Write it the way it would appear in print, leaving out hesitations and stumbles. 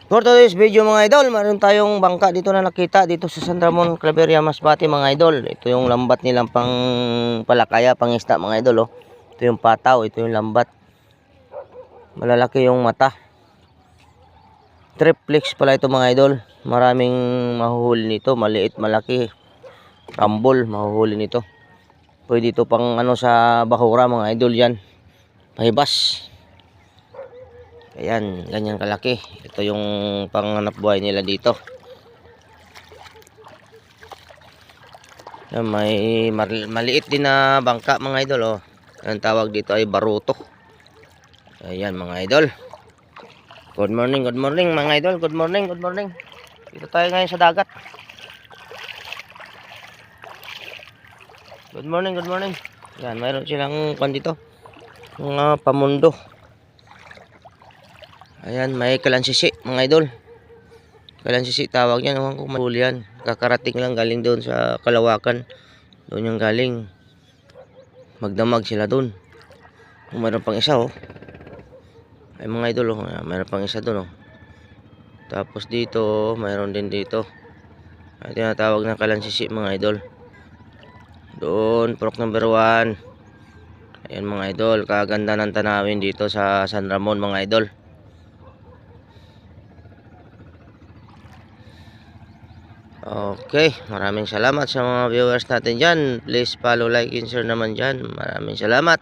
For today's video mga idol, meron tayong bangka dito na nakita dito sa San Ramon, Claveria, Masbate mga idol. Ito yung lambat nilang pang palakaya, pang isda mga idol. Oh. Ito yung pataw, ito yung lambat. Malalaki yung mata. Triplex pala ito mga idol. Maraming mahuhuli nito, maliit, malaki. Rambol, mahuhuli nito. Pwede ito pang ano sa bahura mga idol yan. Pahibas. Ayan, ganyan kalaki. Ito yung panganap buhay nila dito. Ayan, may maliit din na bangka mga idol. Oh. Ang tawag dito ay baruto. Ayan mga idol. Good morning mga idol. Good morning. Dito tayo ngayon sa dagat. Good morning. Ayan, mayroon silang pan dito. Mga pamundo. Ayan, may kalansisi mga idol. Kalansisi tawag yan. Huwag kong mahuli yan. Kakarating lang galing doon sa Kalawakan. Doon yung galing. Magdamag sila doon. Mayroon pang isa oh. Ay mga idol oh. Mayroon pang isa doon oh. Tapos dito, mayroon din dito. Ay tinatawag na kalansisi mga idol. Doon, prok number 1. Ayan mga idol. Kaganda ng tanawin dito sa San Ramon mga idol. Okay, maraming salamat sa mga viewers natin dyan. Please follow, like, and share naman dyan. Maraming salamat.